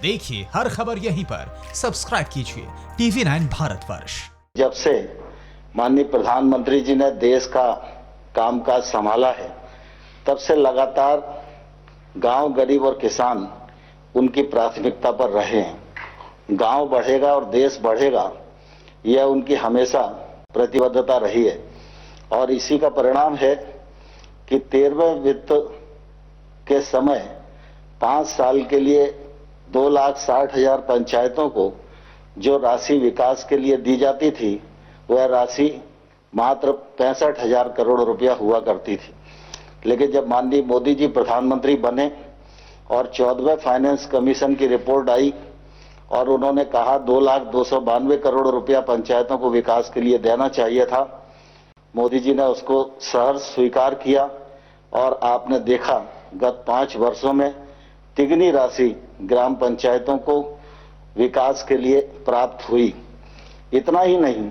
देखिए हर खबर यहीं पर, सब्सक्राइब कीजिए TV9 भारतवर्ष। जब से माननीय प्रधानमंत्री जी ने देश का कामकाज संभाला है, तब से लगातार गांव, गरीब और किसान उनकी प्राथमिकता पर रहे हैं। गांव बढ़ेगा और देश बढ़ेगा, यह उनकी हमेशा प्रतिबद्धता रही है और इसी का परिणाम है कि 13वें वित्त के समय 5 साल के लिए 2,60,000 पंचायतों को जो राशि विकास के लिए दी जाती थी, वह राशि मात्र 65,000 करोड़ रुपया हुआ करती थी। लेकिन जब माननीय मोदी जी प्रधानमंत्री बने और 14वें फाइनेंस कमीशन की रिपोर्ट आई और उन्होंने कहा 2,02,92 करोड़ रुपया पंचायतों को विकास के लिए देना चाहिए था, मोदी जी ने उसको सहर्ष स्वीकार किया और आपने देखा गत 5 वर्षों में तिगनी राशि ग्राम पंचायतों को विकास के लिए प्राप्त हुई। इतना ही नहीं,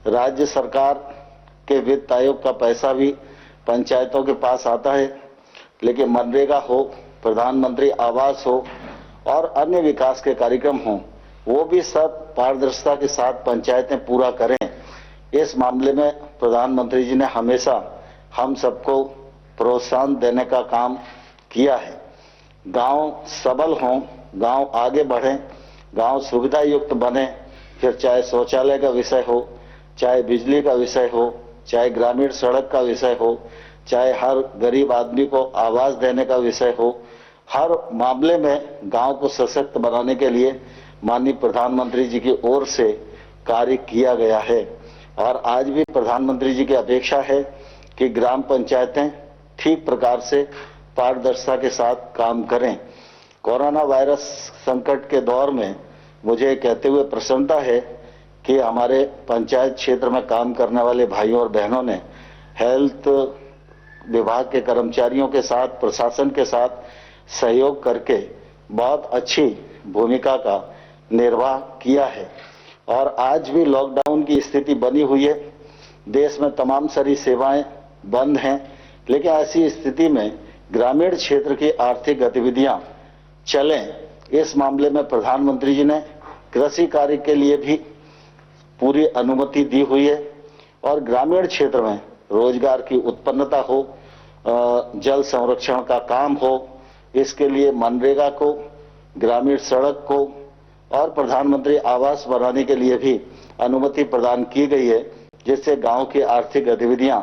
राज्य सरकार के वित्त आयोग का पैसा भी पंचायतों के पास आता है, लेकिन मनरेगा हो, प्रधानमंत्री आवास हो और अन्य विकास के कार्यक्रम हों, वो भी सब पारदर्शिता के साथ पंचायतें पूरा करें। इस मामले में प्रधानमंत्री जी ने हमेशा हम सबको प्रोत्साहन देने का काम किया है। गांव सबल हों, गांव आगे बढ़ें, गांव सुविधा युक्त बने, फिर चाहे शौचालय का विषय हो, चाहे बिजली का विषय हो, चाहे ग्रामीण सड़क का विषय हो, चाहे हर गरीब आदमी को आवास देने का विषय हो, हर मामले में गांव को सशक्त बनाने के लिए माननीय प्रधानमंत्री जी की ओर से कार्य किया गया है। और आज भी प्रधानमंत्री जी की अपेक्षा है कि ग्राम पंचायतें ठीक प्रकार से पारदर्शिता के साथ काम करें। कोरोना वायरस संकट के दौर में मुझे कहते हुए प्रसन्नता है कि हमारे पंचायत क्षेत्र में काम करने वाले भाइयों और बहनों ने हेल्थ विभाग के कर्मचारियों के साथ, प्रशासन के साथ सहयोग करके बहुत अच्छी भूमिका का निर्वाह किया है। और आज भी लॉकडाउन की स्थिति बनी हुई है, देश में तमाम सारी सेवाएं बंद हैं, लेकिन ऐसी स्थिति में ग्रामीण क्षेत्र की आर्थिक गतिविधियां चलें, इस मामले में प्रधानमंत्री जी ने कृषि कार्य के लिए भी पूरी अनुमति दी हुई है और ग्रामीण क्षेत्र में रोजगार की उत्पन्नता हो, जल संरक्षण का काम हो, इसके लिए मनरेगा को, ग्रामीण सड़क को और प्रधानमंत्री आवास बनाने के लिए भी अनुमति प्रदान की गई है, जिससे गांव की आर्थिक गतिविधियां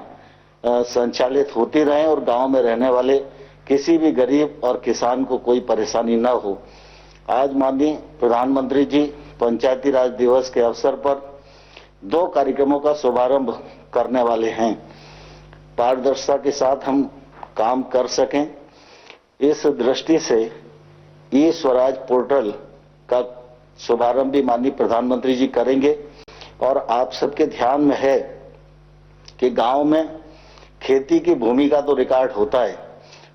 संचालित होती रहें और गांव में रहने वाले किसी भी गरीब और किसान को कोई परेशानी न हो। आज माननीय प्रधानमंत्री जी पंचायती राज दिवस के अवसर पर 2 कार्यक्रमों का शुभारंभ करने वाले हैं। पारदर्शिता के साथ हम काम कर सकें, इस दृष्टि से ई स्वराज पोर्टल का शुभारंभ भी माननीय प्रधानमंत्री जी करेंगे। और आप सबके ध्यान में है कि गांव में खेती की भूमि का तो रिकॉर्ड होता है,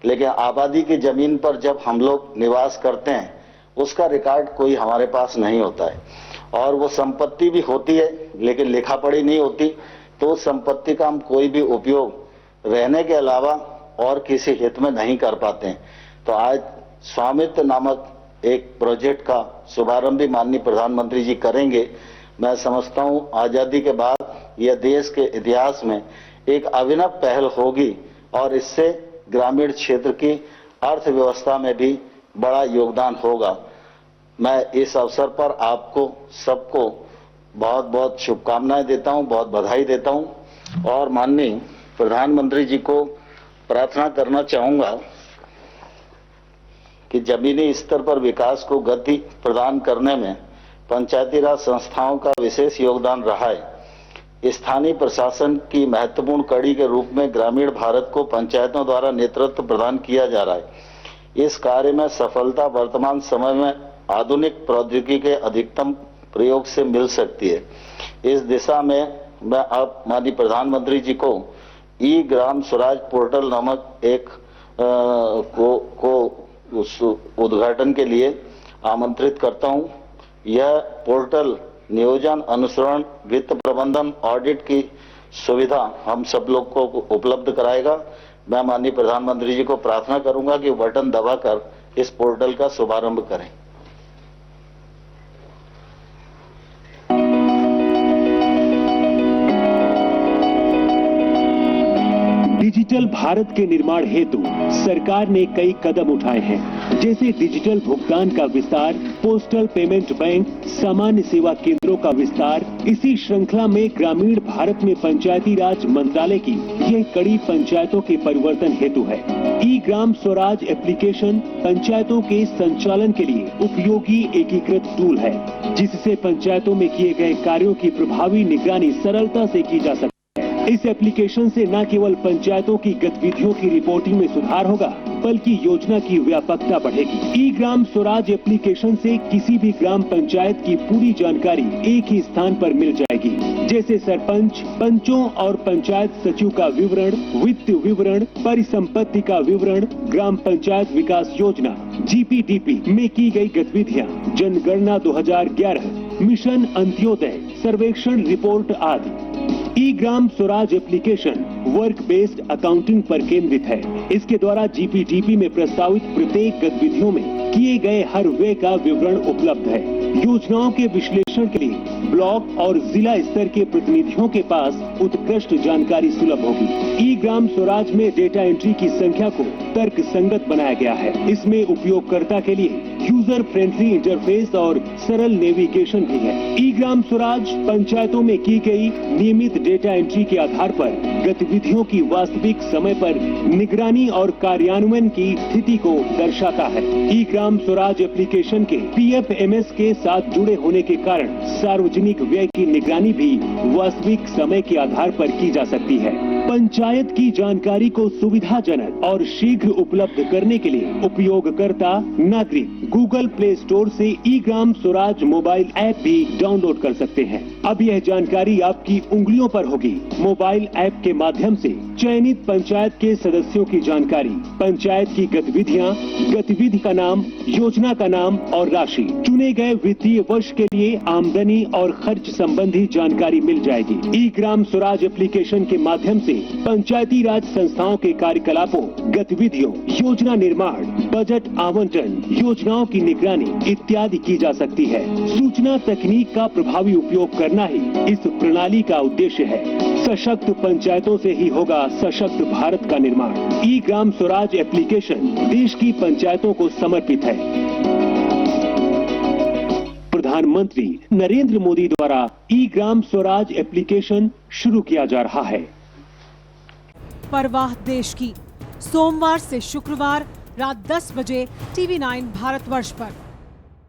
लेकिन आबादी की जमीन पर जब हम लोग निवास करते हैं, उसका रिकॉर्ड कोई हमारे पास नहीं होता है। और वो संपत्ति भी होती है, लेकिन लिखा पढ़ी नहीं होती, तो उस संपत्ति का हम कोई भी उपयोग रहने के अलावा और किसी हित में नहीं कर पाते हैं। तो आज स्वामित्व नामक एक प्रोजेक्ट का शुभारंभ भी माननीय प्रधानमंत्री जी करेंगे। मैं समझता हूं आजादी के बाद यह देश के इतिहास में एक अभिनव पहल होगी और इससे ग्रामीण क्षेत्र की अर्थव्यवस्था में भी बड़ा योगदान होगा। मैं इस अवसर पर आपको सबको बहुत बहुत शुभकामनाएं देता हूं, बहुत बधाई देता हूं और माननीय प्रधानमंत्री जी को प्रार्थना करना चाहूंगा कि जमीनी स्तर पर विकास को गति प्रदान करने में पंचायती राज संस्थाओं का विशेष योगदान रहा है। स्थानीय प्रशासन की महत्वपूर्ण कड़ी के रूप में ग्रामीण भारत को पंचायतों द्वारा नेतृत्व प्रदान किया जा रहा है। इस कार्य में सफलता वर्तमान समय में आधुनिक प्रौद्योगिकी के अधिकतम प्रयोग से मिल सकती है। इस दिशा में मैं अब माननीय प्रधानमंत्री जी को ई ग्राम स्वराज पोर्टल नामक एक उद्घाटन के लिए आमंत्रित करता हूं। यह पोर्टल नियोजन, अनुसरण, वित्त प्रबंधन, ऑडिट की सुविधा हम सब लोग को उपलब्ध कराएगा। मैं माननीय प्रधानमंत्री जी को प्रार्थना करूंगा कि बटन दबाकर इस पोर्टल का शुभारंभ करें। डिजिटल भारत के निर्माण हेतु सरकार ने कई कदम उठाए हैं, जैसे डिजिटल भुगतान का विस्तार, पोस्टल पेमेंट बैंक, सामान्य सेवा केंद्रों का विस्तार। इसी श्रृंखला में ग्रामीण भारत में पंचायती राज मंत्रालय की यह कड़ी पंचायतों के परिवर्तन हेतु है। ई ग्राम स्वराज एप्लीकेशन पंचायतों के संचालन के लिए उपयोगी एकीकृत टूल है, जिससे पंचायतों में किए गए कार्यों की प्रभावी निगरानी सरलता से की जा सकती है। इस एप्लीकेशन से न केवल पंचायतों की गतिविधियों की रिपोर्टिंग में सुधार होगा, बल्कि योजना की व्यापकता बढ़ेगी। ई ग्राम स्वराज एप्लीकेशन से किसी भी ग्राम पंचायत की पूरी जानकारी एक ही स्थान पर मिल जाएगी, जैसे सरपंच, पंचों और पंचायत सचिव का विवरण, वित्त विवरण, परिसंपत्ति का विवरण, ग्राम पंचायत विकास योजना GPDP में की गई गतिविधियाँ, जनगणना 2011, मिशन अंत्योदय, सर्वेक्षण रिपोर्ट आदि। E Gram Swaraj application work based accounting पर केंद्रित है। इसके द्वारा GPDP में प्रस्तावित प्रत्येक गतिविधियों में किए गए हर व्यय का विवरण उपलब्ध है। योजनाओं के विश्लेषण के लिए ब्लॉक और जिला स्तर के प्रतिनिधियों के पास उत्कृष्ट जानकारी सुलभ होगी। ई ग्राम स्वराज में डेटा एंट्री की संख्या को तर्क संगत बनाया गया है। इसमें उपयोगकर्ता के लिए यूजर फ्रेंडली इंटरफेस और सरल नेविगेशन भी है। ई ग्राम स्वराज पंचायतों में की गई नियमित डेटा एंट्री के आधार पर गतिविधियों की वास्तविक समय पर निगरानी और कार्यान्वयन की स्थिति को दर्शाता है। ई ग्राम स्वराज एप्लीकेशन के PFMS के साथ जुड़े होने के कारण सार्वजनिक व्यय की निगरानी भी वास्तविक समय के आधार पर की जा सकती है। पंचायत की जानकारी को सुविधाजनक और शीघ्र उपलब्ध करने के लिए उपयोगकर्ता नागरिक गूगल प्ले स्टोर से ई ग्राम स्वराज मोबाइल ऐप भी डाउनलोड कर सकते हैं। अब यह जानकारी आपकी उंगलियों पर होगी। मोबाइल ऐप के माध्यम से चयनित पंचायत के सदस्यों की जानकारी, पंचायत की गतिविधियां, गतिविधि का नाम, योजना का नाम और राशि, चुने गए वित्तीय वर्ष के लिए आमदनी और खर्च संबंधी जानकारी मिल जाएगी। ई ग्राम स्वराज एप्लीकेशन के माध्यम से पंचायती राज संस्थाओं के कार्यकलापों, गतिविधियों, योजना निर्माण, बजट आवंटन, योजनाओं की निगरानी इत्यादि की जा सकती है। सूचना तकनीक का प्रभावी उपयोग करना ही इस प्रणाली का उद्देश्य है। सशक्त पंचायतों से ही होगा सशक्त भारत का निर्माण। ई ग्राम स्वराज एप्लीकेशन देश की पंचायतों को समर्पित है। प्रधानमंत्री नरेंद्र मोदी द्वारा ई ग्राम स्वराज एप्लीकेशन शुरू किया जा रहा है। परवाह देश की, सोमवार से शुक्रवार रात 10 बजे TV9 भारतवर्ष पर।